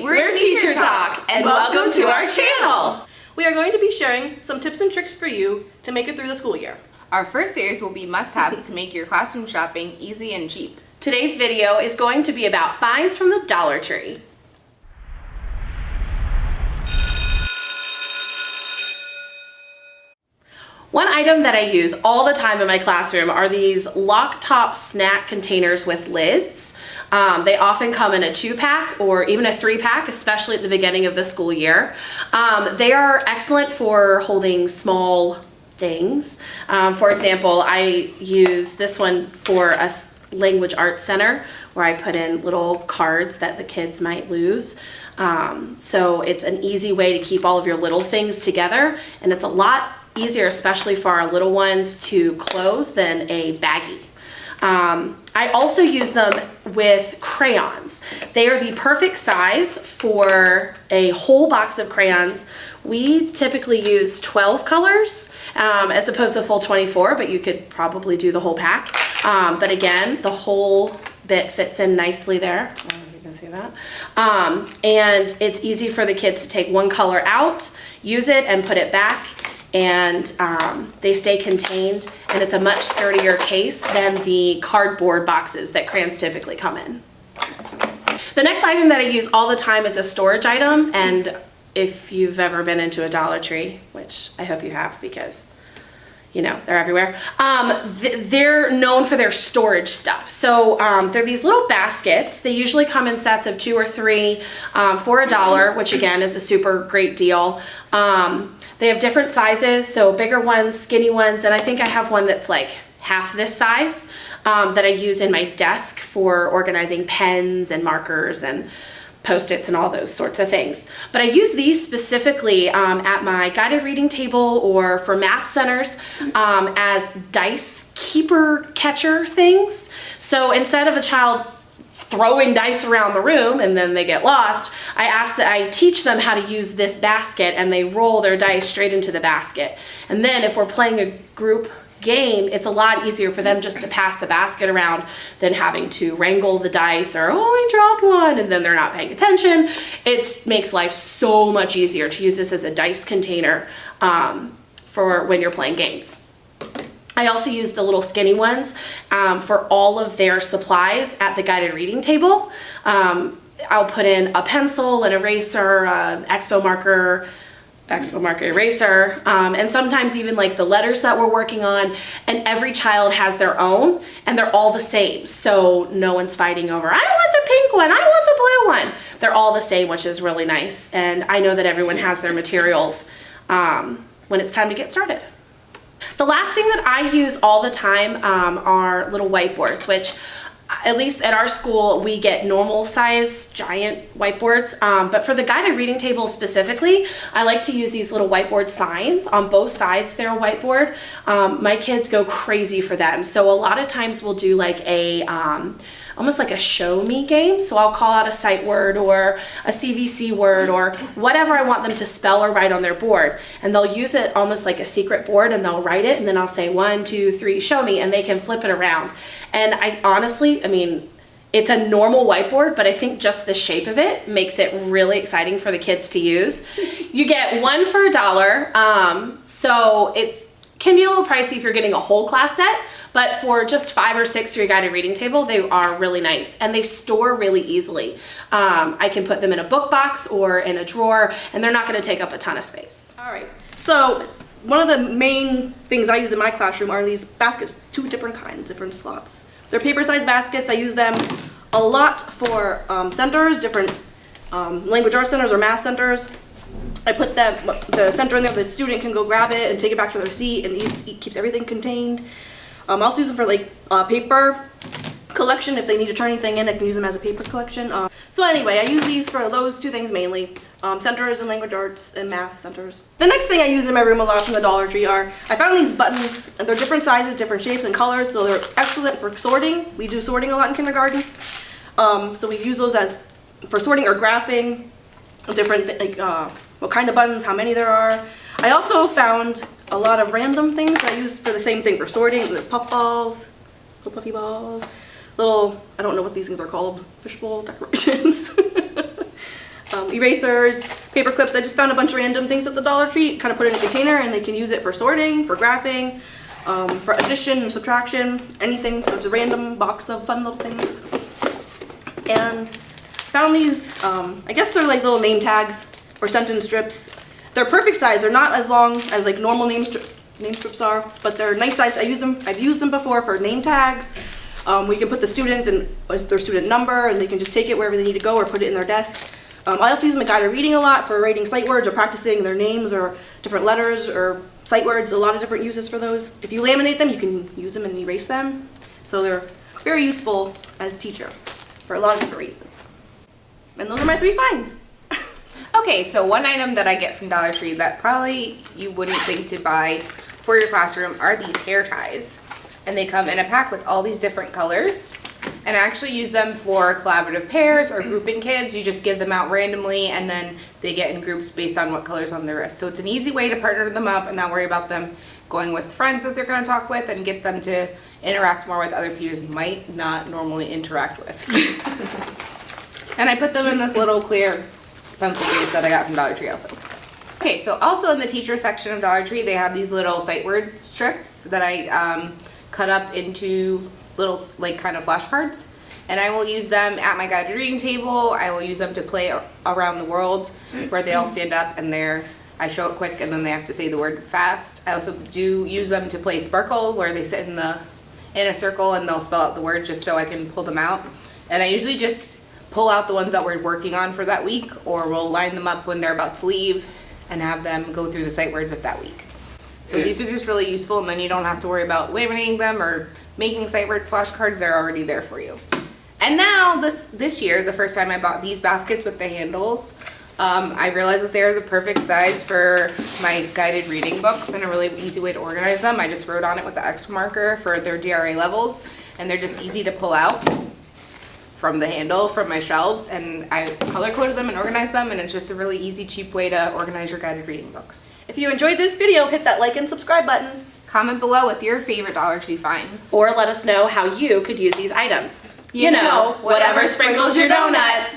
We're Teacher Talk, and welcome to our channel. We are going to be sharing some tips and tricks for you to make it through the school year. Our first series will be must-haves to make your classroom shopping easy and cheap. Today's video is going to be about finds from the Dollar Tree. One item that I use all the time in my classroom are these lock top snack containers with lids. They often come in a 2-pack or even a 3-pack, especially at the beginning of the school year. They are excellent for holding small things. For example, I use this one for a language arts center where I put in little cards that the kids might lose. So it's an easy way to keep all of your little things together, and it's a lot easier, especially for our little ones, to close than a baggie. I also use them with crayons. They are the perfect size for a whole box of crayons. We typically use 12 colors as opposed to full 24, but you could probably do the whole pack. But again, the whole bit fits in nicely there. I don't know if you can see that. And it's easy for the kids to take one color out, use it, and put it back. And they stay contained, and it's a much sturdier case than the cardboard boxes that crayons typically come in. The next item that I use all the time is a storage item, and if you've ever been into a Dollar Tree, which I hope you have because you know, they're everywhere. They're known for their storage stuff. So they're these little baskets. They usually come in sets of 2 or 3 for $1, which again is a super great deal. They have different sizes, so bigger ones, skinny ones, and I think I have one that's like half this size that I use in my desk for organizing pens and markers and Post-its and all those sorts of things. But I use these specifically at my guided reading table or for math centers as dice keeper catcher things. So instead of a child throwing dice around the room and then they get lost, I teach them how to use this basket, and they roll their dice straight into the basket. And then if we're playing a group game, it's a lot easier for them just to pass the basket around than having to wrangle the dice or, oh, I dropped one, and then they're not paying attention. It makes life so much easier to use this as a dice container for when you're playing games. I also use the little skinny ones for all of their supplies at the guided reading table. I'll put in a pencil, an eraser, an Expo marker eraser, and sometimes even like the letters that we're working on, and every child has their own and they're all the same, so no one's fighting over, I want the pink one, I want the blue one. They're all the same, which is really nice, and I know that everyone has their materials when it's time to get started. The last thing that I use all the time are little whiteboards, which at least at our school, we get normal size giant whiteboards, but for the guided reading table specifically, I like to use these little whiteboard signs on both sides. They're a whiteboard. My kids go crazy for them. So a lot of times we'll do like a, almost like a show me game. So I'll call out a sight word or a CVC word or whatever I want them to spell or write on their board. And they'll use it almost like a secret board, and they'll write it, and then I'll say 1, 2, 3, show me, and they can flip it around. And I honestly, I mean, it's a normal whiteboard, but I think just the shape of it makes it really exciting for the kids to use. You get 1 for $1, so it can be a little pricey if you're getting a whole class set, but for just 5 or 6 for your guided reading table, they are really nice, and they store really easily. I can put them in a book box or in a drawer, and they're not going to take up a ton of space. All right, so one of the main things I use in my classroom are these baskets, 2 different kinds, different slots. They're paper-sized baskets. I use them a lot for centers, different language arts centers or math centers. I put the center in there, the student can go grab it and take it back to their seat, and it keeps everything contained. I also use them for like paper collection. If they need to turn anything in, I can use them as a paper collection. So anyway, I use these for those 2 things mainly, centers and language arts and math centers. The next thing I use in my room a lot from the Dollar Tree I found these buttons, and they're different sizes, different shapes and colors, so they're excellent for sorting. We do sorting a lot in kindergarten. So we use those for sorting or graphing, different, like what kind of buttons, how many there are. I also found a lot of random things that I use for the same thing for sorting. There's puff balls, little puffy balls, little, I don't know what these things are called, fishbowl decorations. erasers, paper clips. I just found a bunch of random things at the Dollar Tree, kind of put it in a container, and they can use it for sorting, for graphing, for addition and subtraction, anything. So it's a random box of fun little things. And found these, I guess they're like little name tags or sentence strips. They're perfect size. They're not as long as like normal name strips are, but they're nice size. I've used them before for name tags. We can put the students and their student number, and they can just take it wherever they need to go or put it in their desk. I also use them in guided reading a lot for writing sight words or practicing their names or different letters or sight words. A lot of different uses for those. If you laminate them, you can use them and erase them. So they're very useful as a teacher for a lot of different reasons. And those are my 3 finds. Okay, so one item that I get from Dollar Tree that probably you wouldn't think to buy for your classroom are these hair ties. And they come in a pack with all these different colors. And I actually use them for collaborative pairs or grouping kids. You just give them out randomly and then they get in groups based on what color's on their wrist. So it's an easy way to partner them up and not worry about them going with friends that they're going to talk with and get them to interact more with other peers you might not normally interact with. And I put them in this little clear pencil case that I got from Dollar Tree also. Okay, so also in the teacher section of Dollar Tree, they have these little sight word strips that I cut up into little like kind of flashcards, and I will use them at my guided reading table. I will use them to play around the world where they all stand up and I show it quick and then they have to say the word fast. I also do use them to play Sparkle where they sit in a circle and they'll spell out the word just so I can pull them out. And I usually just pull out the ones that we're working on for that week, or we'll line them up when they're about to leave and have them go through the sight words of that week. So these are just really useful, and then you don't have to worry about laminating them or making sight word flashcards. They're already there for you. And now this year, the first time I bought these baskets with the handles, I realized that they're the perfect size for my guided reading books and a really easy way to organize them. I just wrote on it with the X marker for their DRA levels, and they're just easy to pull out from the handle from my shelves, and I color coded them and organized them, and it's just a really easy, cheap way to organize your guided reading books. If you enjoyed this video, hit that like and subscribe button. Comment below with your favorite Dollar Tree finds. Or let us know how you could use these items. You know, whatever sprinkles your donut.